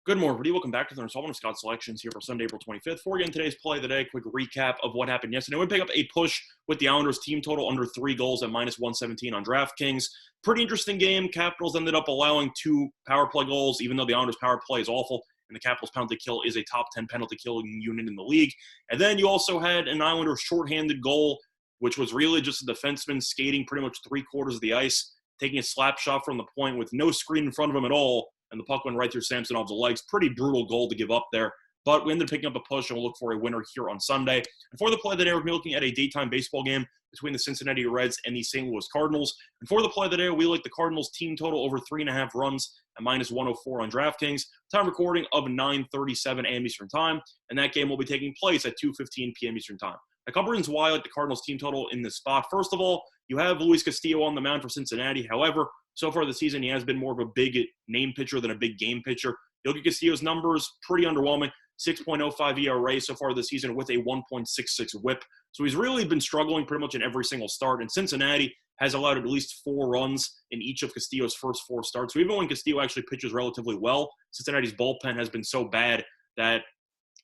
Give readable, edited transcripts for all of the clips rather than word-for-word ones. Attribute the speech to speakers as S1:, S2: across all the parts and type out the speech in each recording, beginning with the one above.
S1: Good morning, everybody. Welcome back to the installment of Scott's Selections here for Sunday, April 25th. Before we get into today's play of the day, quick recap of what happened yesterday. We pick up a push with the Islanders team total under 3 goals at minus 117 on DraftKings. Pretty interesting game. Capitals ended up allowing 2 power play goals, even though the Islanders power play is awful, and the Capitals penalty kill is a top 10 penalty killing unit in the league. And then you also had an Islanders shorthanded goal, which was really just a defenseman skating pretty much 3/4 of the ice, taking a slap shot from the point with no screen in front of him at all. And the puck went right through Samsonov's legs. Pretty brutal goal to give up there. But we ended up picking up a push, and we'll look for a winner here on Sunday. And for the play of the day, we're going to be looking at a daytime baseball game between the Cincinnati Reds and the St. Louis Cardinals. And for the play of the day, we like the Cardinals team total over 3.5 runs at minus 104 on DraftKings. Time recording of 9:37 a.m. Eastern Time. And that game will be taking place at 2:15 p.m. Eastern Time. A couple reasons why I like the Cardinals team total in this spot. First of all, you have Luis Castillo on the mound for Cincinnati. However, so far this season, he has been more of a big name pitcher than a big game pitcher. You look at Castillo's numbers, pretty underwhelming. 6.05 ERA so far this season with a 1.66 whip. So he's really been struggling pretty much in every single start. And Cincinnati has allowed at least 4 runs in each of Castillo's first 4 starts. So even when Castillo actually pitches relatively well, Cincinnati's bullpen has been so bad that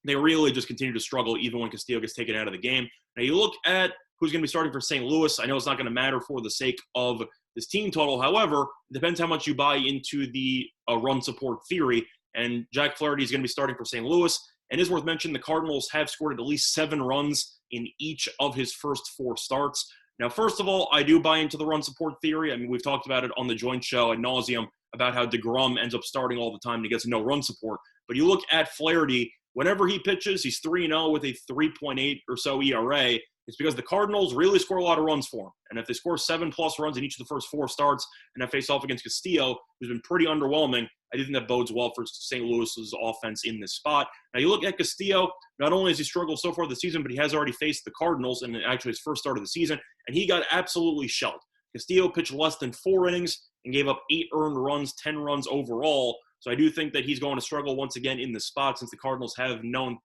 S1: they really just continue to struggle even when Castillo gets taken out of the game. Now you look at who's going to be starting for St. Louis. I know it's not going to matter for the sake of this team total. However, it depends how much you buy into the run support theory. And Jack Flaherty is going to be starting for St. Louis. And it is worth mentioning the Cardinals have scored at least 7 runs in each of his first 4 starts. Now, first of all, I do buy into the run support theory. I mean, we've talked about it on the joint show ad nauseum about how DeGrom ends up starting all the time and he gets no run support. But you look at Flaherty, whenever he pitches, he's 3-0 with a 3.8 or so ERA. It's because the Cardinals really score a lot of runs for him. And if they score 7+ runs in each of the first 4 starts and have faced off against Castillo, who's been pretty underwhelming, I do think that bodes well for St. Louis's offense in this spot. Now, you look at Castillo, not only has he struggled so far this season, but he has already faced the Cardinals in actually his first start of the season, and he got absolutely shelled. Castillo pitched less than 4 innings and gave up 8 earned runs, 10 runs overall. So I do think that he's going to struggle once again in this spot since the Cardinals have been known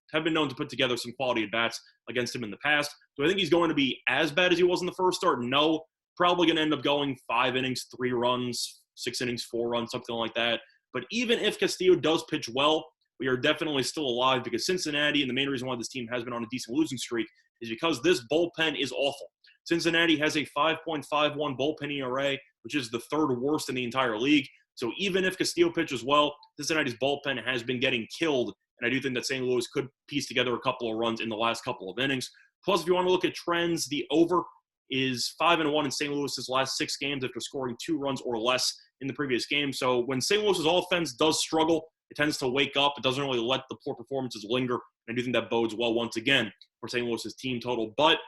S1: to put together some quality at-bats against him in the past. So I think he's going to be as bad as he was in the first start? No. Probably going to end up going 5 innings, 3 runs, 6 innings, 4 runs, something like that. But even if Castillo does pitch well, we are definitely still alive because Cincinnati, and the main reason why this team has been on a decent losing streak, is because this bullpen is awful. Cincinnati has a 5.51 bullpen ERA, which is the 3rd worst in the entire league. So even if Castillo pitches well, Cincinnati's bullpen has been getting killed, and I do think that St. Louis could piece together a couple of runs in the last couple of innings. Plus, if you want to look at trends, the over is 5-1 in St. Louis's last 6 games after scoring 2 runs or less in the previous game. So when St. Louis's offense does struggle, it tends to wake up. It doesn't really let the poor performances linger, and I do think that bodes well once again for St. Louis's team total. But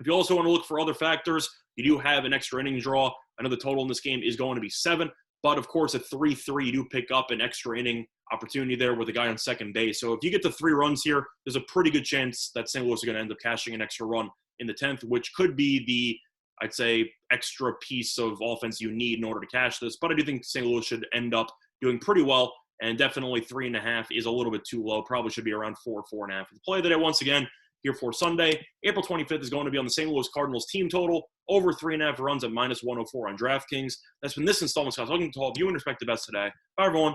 S1: if you also want to look for other factors, you do have an extra inning draw. I know the total in this game is going to be 7. But, of course, at 3-3, you do pick up an extra inning opportunity there with a guy on second base. So if you get to 3 runs here, there's a pretty good chance that St. Louis is going to end up cashing an extra run in the 10th, which could be the, I'd say, extra piece of offense you need in order to cash this. But I do think St. Louis should end up doing pretty well, and definitely 3.5 is a little bit too low. Probably should be around 4, 4.5. The play of the day, once again, here for Sunday, April 25th, is going to be on the St. Louis Cardinals team total, over 3.5 runs at minus 104 on DraftKings. That's been this installment, Scott. Looking to all of you and respective bets today. Bye, everyone.